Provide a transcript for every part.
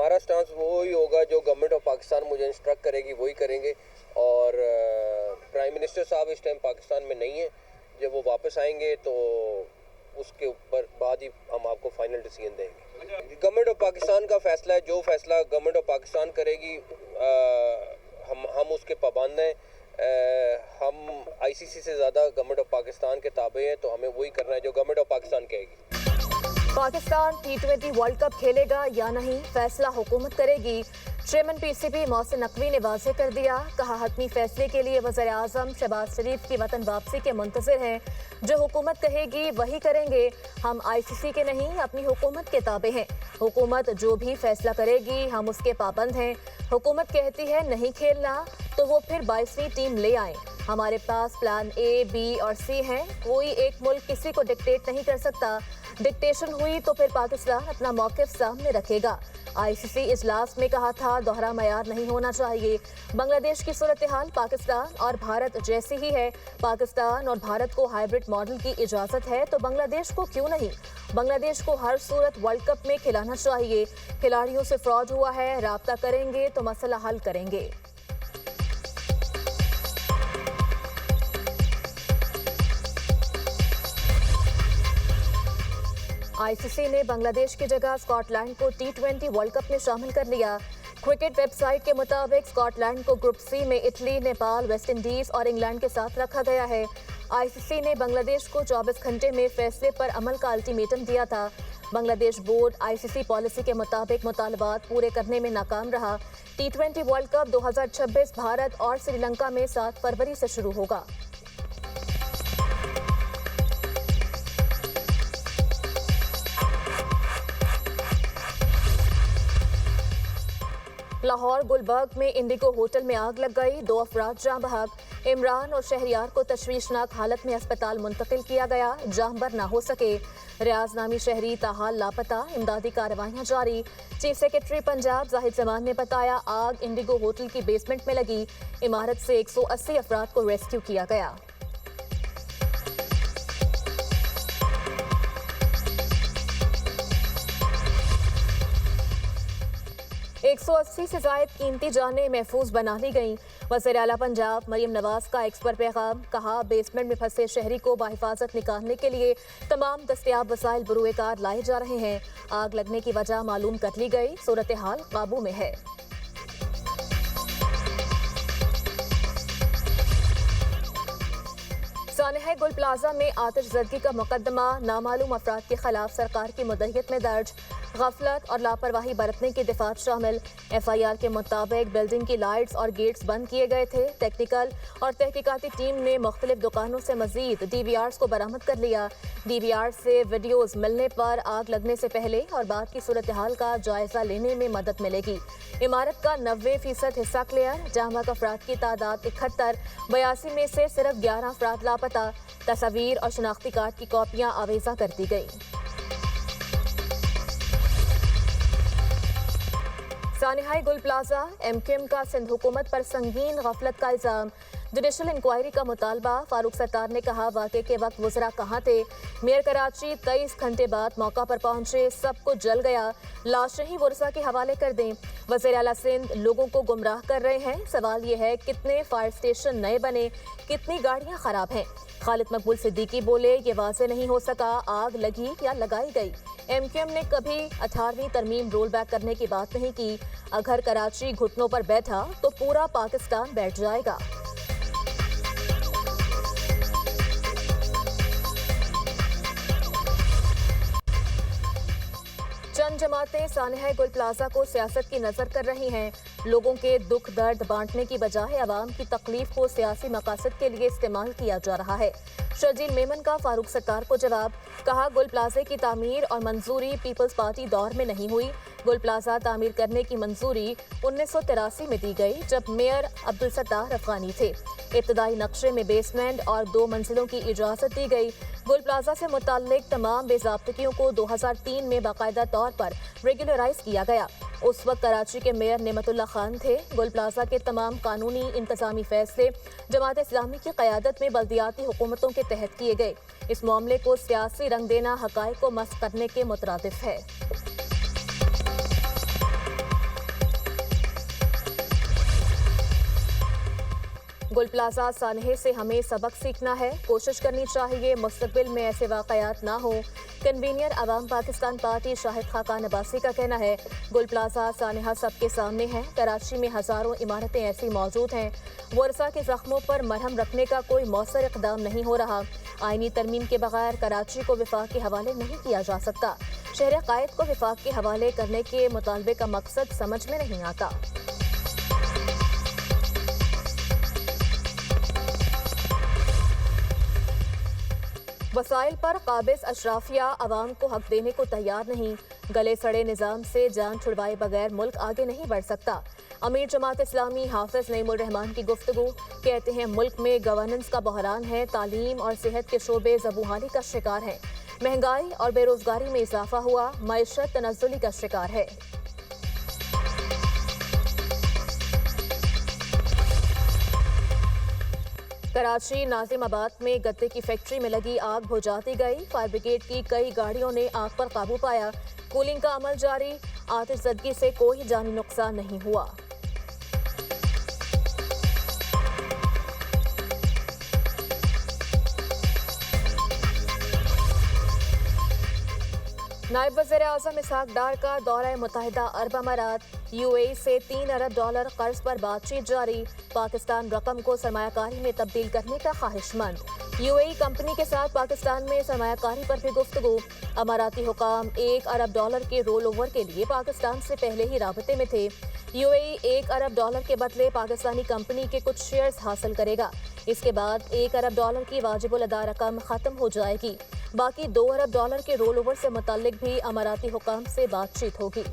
हमारा स्टांस वो ही होगा जो गवर्नमेंट ऑफ पाकिस्तान मुझे इंस्ट्रक्ट करेगी वही करेंगे। और प्राइम मिनिस्टर साहब इस टाइम पाकिस्तान में नहीं है, जब वो वापस आएंगे तो उसके ऊपर बाद ही हम आपको फाइनल डिसीजन देंगे। गवर्नमेंट ऑफ पाकिस्तान का फैसला है, जो फैसला गवर्नमेंट ऑफ पाकिस्तान करेगी हम उसके पाबंद हैं। हम आईसीसी से ज़्यादा गवर्नमेंट ऑफ पाकिस्तान के ताबे हैं, तो हमें वही करना है जो गवर्नमेंट ऑफ पाकिस्तान कहेगी। पाकिस्तान T20 वर्ल्ड कप खेलेगा या नहीं, फैसला हुकूमत करेगी। चेयरमैन PCB मोहसिन नकवी ने वाज़ेह कर दिया, कहा हतमी फैसले के लिए वज़ीर आज़म शहबाज शरीफ की वतन वापसी के मुंतज़िर हैं। जो हुकूमत कहेगी वही करेंगे। हम ICC के नहीं, अपनी हुकूमत के ताबे हैं। हुकूमत जो भी फैसला करेगी हम उसके पाबंद हैं। हुकूमत कहती है नहीं खेलना तो वो फिर 22वीं टीम ले आएं। हमारे पास प्लान A, B और C हैं। कोई एक मुल्क किसी को डिक्टेट नहीं कर सकता। डिक्टेशन हुई तो फिर पाकिस्तान अपना मौक़िफ़ सामने रखेगा। ICC इजलास में कहा था दोहरा मयार नहीं होना चाहिए। बांग्लादेश की सूरत हाल पाकिस्तान और भारत जैसी ही है। पाकिस्तान और भारत को हाइब्रिड मॉडल की इजाज़त है तो बांग्लादेश को क्यों नहीं। बांग्लादेश को हर सूरत वर्ल्ड कप में खिलाना चाहिए। खिलाड़ियों से फ्रॉड हुआ है, राब्ता करेंगे तो मसला हल करेंगे। ICC ने बांग्लादेश की जगह स्कॉटलैंड को T20 वर्ल्ड कप में शामिल कर लिया। क्रिकेट वेबसाइट के मुताबिक स्कॉटलैंड को ग्रुप C में इटली, नेपाल, वेस्ट इंडीज और इंग्लैंड के साथ रखा गया है। ICC ने बांग्लादेश को 24 घंटे में फैसले पर अमल का अल्टीमेटम दिया था। बांग्लादेश बोर्ड ICC पॉलिसी के मुताबिक मुतालबात पूरे करने में नाकाम रहा। T20 वर्ल्ड कप 2026 भारत और श्रीलंका में 7 फरवरी से शुरू होगा। लाहौर गुलबर्ग में इंडिगो होटल में आग लग गई, 2 अफराद जाँ बहक। इमरान और शहरियार को तशवीशनाक हालत में अस्पताल मुंतकिल किया गया, जाँबर ना हो सके। रियाज नामी शहरी ताहाल लापता, इमदादी कार्रवाइयाँ जारी। चीफ सेक्रेटरी पंजाब जाहिद जमान ने बताया आग इंडिगो होटल की बेसमेंट में लगी। इमारत से 180 अफराद को रेस्क्यू किया गया। एक 180 से ज़ायद कीमती जानें महफूज बना ली गईं। वज़ीर आला पंजाब मरियम नवाज का एक्स पर पैगाम, कहा बेसमेंट में फंसे शहरी को बाहिफाजत निकालने के लिए तमाम दस्तयाब वसाइल बरूए कार लाए जा रहे हैं। आग लगने की वजह मालूम कर ली गई, सूरत हाल काबू में है। सानहा गुल प्लाजा में आतिशज़दगी का मुकदमा, नामालूम अफराद के खिलाफ सरकार की मुद्दत में दर्ज। गफलत और लापरवाही बरतने की दिफात शामिल। FIR के मुताबिक बिल्डिंग की लाइट्स और गेट्स बंद किए गए थे। टेक्निकल और तहकीकाती टीम ने मुख्तलिफ दुकानों से मजीद DVRs को बरामद कर लिया। DVR से वीडियोज मिलने पर आग लगने से पहले और बाद की सूरत हाल का जायजा लेने में मदद मिलेगी। इमारत का 90% हिस्सा क्लियर। जामक अफराद की तादाद 71, 82 में से सिर्फ 11 अफराद लापता। तस्वीर और शनाख्ती कार्ड की कॉपियाँ आवेजा कर दी गई। सानहा गुल प्लाजा, MQM का सिंध हुकूमत पर संगीन गफलत का इल्जाम। जुडिशल इंक्वायरी का मुतालबा। फारूक सत्तार ने कहा वाक़े के वक्त वज़रा कहाँ थे। मेयर कराची 23 घंटे बाद मौका पर पहुंचे, सब कुछ जल गया, लाशें ही वर्षा के हवाले कर दें। वज़ीर आला सिंध लोगों को गुमराह कर रहे हैं। सवाल ये है कितने फायर स्टेशन नए बने, कितनी गाड़ियाँ खराब हैं। खालिद मकबूल सिद्दीकी बोले ये वाज़ेह नहीं हो सका आग लगी या लगाई गई। MQM ने कभी 18वीं तरमीम रोल बैक करने की बात नहीं की। अगर कराची घुटनों पर बैठा तो पूरा पाकिस्तान बैठ जाएगा। चंद जमातें सानहा गुल प्लाजा को सियासत की नजर कर रही हैं। लोगों के दुख दर्द बांटने की बजाय अवाम की तकलीफ को सियासी मकासद के लिए इस्तेमाल किया जा रहा है। शर्जील मेमन का फारूक सत्तार को जवाब, कहा गुल प्लाजे की तामीर और मंजूरी पीपल्स पार्टी दौर में नहीं हुई। गुल प्लाजा तामीर करने की मंजूरी 1983 में दी गई जब मेयर अब्दुल सत्तार अफगानी थे। इब्तदाई नक्शे में बेसमेंट और 2 मंजिलों की इजाज़त दी गई। गुल प्लाजा से मुताल्लिक तमाम बेज़ाब्तगियों को 2003 में बाकायदा तौर पर रेगुलराइज किया गया। उस वक्त कराची के मेयर नेमतुल्ला खान थे। गुल प्लाजा के तमाम कानूनी इंतजामी फैसले जमात इस्लामी की क़यादत में बल्दियाती हुकूमतों के तहत किए गए। इस मामले को सियासी रंग देना हक़ाइक़ को मस्ख़ करने के मुतरादिफ है। गुल प्लाजा सानहे से हमें सबक सीखना है, कोशिश करनी चाहिए मुस्तकबिल में ऐसे वाकयात ना हो। कन्वीनियर अवाम पाकिस्तान पार्टी शाहिद खाकान अब्बासी का कहना है, गुल प्लाजा सानहा सबके सामने है। कराची में हजारों इमारतें ऐसी मौजूद हैं। वर्षा के जख्मों पर मरहम रखने का कोई मौसर इक़दाम नहीं हो रहा। आईनी तरमीम के बगैर कराची को विफाक के हवाले नहीं किया जा सकता। शहर कायद को विफाक के हवाले करने के मुतालबे का मकसद समझ में नहीं आता। वसाइल पर काबिज अशराफिया अवाम को हक देने को तैयार नहीं। गले सड़े निज़ाम से जान छुड़वाए बगैर मुल्क आगे नहीं बढ़ सकता। अमीर जमात इस्लामी हाफिज नईमुर रहमान की गुफ्तगू, कहते हैं मुल्क में गवर्नेंस का बहरान है। तालीम और सेहत के शोबे ज़बूहानी का शिकार हैं। महंगाई और बेरोजगारी में इजाफा हुआ। मईशत तनज़्ज़ुली का शिकार है। कराची नाजिमाबाद में गत्ते की फैक्ट्री में लगी आग बुझाती गई। फायर ब्रिगेड की कई गाड़ियों ने आग पर काबू पाया। कूलिंग का अमल जारी। आतिशज़दगी से कोई जानी नुकसान नहीं हुआ। नायब वज़ीर-ए-आज़म इसहाक डार का दौरा मुत्तहिदा अरब अमारात। यूएई से $3 अरब कर्ज पर बातचीत जारी। पाकिस्तान रकम को सरमायाकारी में तब्दील करने का ख्वाहिशमंद। यूएई कंपनी के साथ पाकिस्तान में सरमायाकारी पर भी गुफ्तगू। अमाराती हुकाम $1 अरब के रोल ओवर के लिए पाकिस्तान से पहले ही राबते में थे। यूएई $1 अरब के बदले पाकिस्तानी कंपनी के कुछ शेयर्स हासिल करेगा। इसके बाद $1 अरब की वाजिबुल अदा रकम खत्म हो जाएगी। बाकी $2 अरब के रोल ओवर से मुताल्लिक भी अमाराती हुकाम से बातचीत होगी।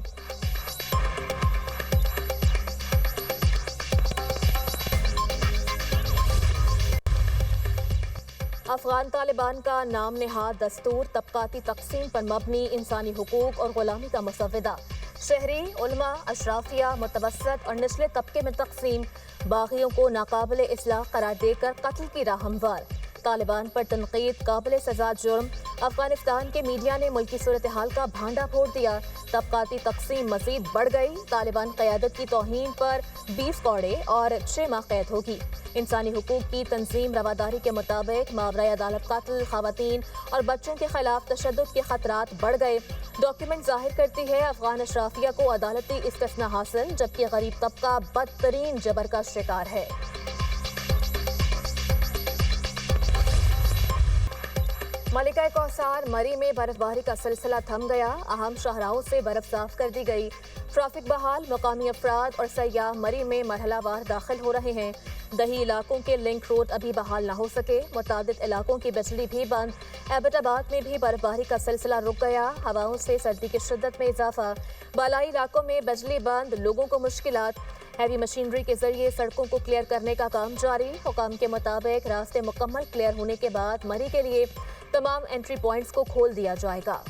अफगान तालिबान का नाम नेहाद दस्तूर तबकाती तकसीम पर मबनी इंसानी हुकूक और गुलामी का मुसव्वदा। शहरी, उलमा, अशराफिया, मुतवस्सत और निचले तबके में तकसीम। बागियों को नाकाबिले इस्लाह करार देकर कत्ल की राह हमवार। तालिबान पर तनकीद काबिल सजा जुर्म। अफगानिस्तान के मीडिया ने मुल्की सूरत हाल का भांडा फोड़ दिया। तबकाती तकसीम मजीद बढ़ गई। तालिबान क़यादत की तौहीन पर 20 कौड़े और 6 माह कैद होगी। इंसानी हुकूक की तंजीम रवादारी के मुताबिक मावराए अदालत कत्ल, खवातीन और बच्चों के खिलाफ तशद्दुद के खतरात बढ़ गए। डॉक्यूमेंट जाहिर करती है अफगान अशराफिया को अदालती इस्तिस्ना हासिल, जबकि गरीब तबका बदतरीन जबर का शिकार है। मलिका कौसार मरी में बर्फबारी का सिलसिला थम गया। अहम शाहराहों से बर्फ साफ कर दी गई। ट्रैफिक बहाल। मुकामी अफराद और सयाह मरी में मरहलावार दाखिल हो रहे हैं। दही इलाकों के लिंक रोड अभी बहाल न हो सके। मुतादिद इलाकों की बिजली भी बंद। एबटाबाद में भी बर्फबारी का सिलसिला रुक गया। हवाओं से सर्दी की शिद्दत में इजाफा। बालाई इलाकों में बिजली बंद, लोगों को मुश्किलात। हैवी मशीनरी के जरिए सड़कों को क्लियर करने का काम जारी। हुकाम के मुताबिक रास्ते मुकम्मल क्लियर होने के बाद मरी के लिए तमाम एंट्री पॉइंट्स को खोल दिया जाएगा।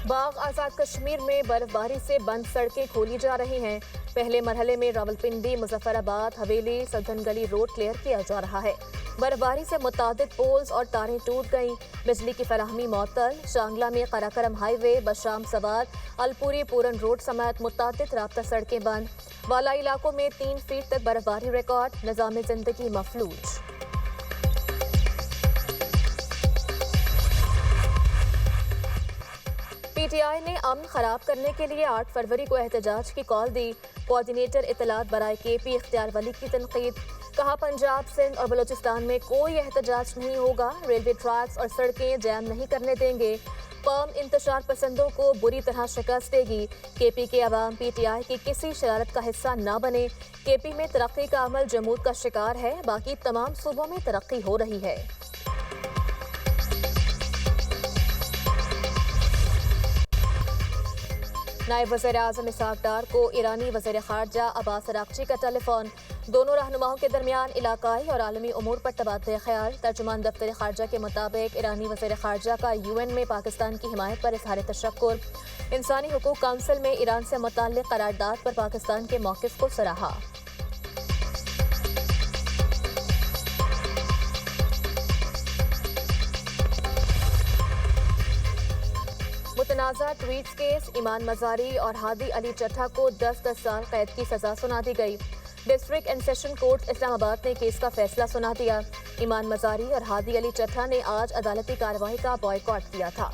बाग आज़ाद कश्मीर में बर्फबारी से बंद सड़कें खोली जा रही हैं। पहले मरहले में रावलपिंडी, मुजफ्फराबाद, हवेली, सदन गली रोड क्लियर किया जा रहा है। बर्फबारी से मुतादिद पोल्स और तारें टूट गईं। बिजली की फराहमी मअतल। शांगला में कराकरम हाईवे, बशाम सवार, अलपुरी पूरन रोड समेत मुतादिद राब्ता सड़कें बंद। वाला इलाकों में 3 फीट तक बर्फबारी रिकॉर्ड। निज़ाम जिंदगी मफलूज। पीटीआई ने अमन खराब करने के लिए 8 फरवरी को एहतजाज की कॉल दी। कोऑर्डिनेटर इत्तलात बराए केपी इख्तियार वली की तनकीद। कहा पंजाब, सिंध और बलूचिस्तान में कोई एहतजाज नहीं होगा। रेलवे ट्रैक्स और सड़कें जैम नहीं करने देंगे। कौम इंतशार पसंदों को बुरी तरह शिकस्त देगी। केपी के अवाम पीटीआई की किसी शरारत का हिस्सा ना बने। केपी में तरक्की का अमल जमूद का शिकार है। बाकी तमाम सूबों में तरक्की हो रही है। नायब वज़ीर-ए-आज़म इसहाक डार को ईरानी वज़ीर ख़ारजा अब्बास अराग़ची का टेलीफोन। दोनों रहनुमाओं के दरमियान इलाकाई और आलमी उमूर पर तबादले ख्याल। तर्जुमान दफ्तर ख़ारजा के मुताबिक ईरानी वज़ीर ख़ारजा का यूएन में पाकिस्तान की हिमायत पर इज़हार तशक्कुर। इंसानी हुकूक काउंसिल में ईरान से मुताल्लिक़ करारदाद पर पाकिस्तान के मौक़िफ़ को सराहा। मुतनाज़ा ट्वीट्स केस ईमान मज़ारी और हादी अली चट्ठा को 10-10 साल कैद की सजा सुना दी गई। District and session court Islamabad ने केस का फैसला सुना दिया। ईमान मज़ारी और हादी अली चट्ठा ने आज अदालती कार्रवाई का बॉयकॉट किया था।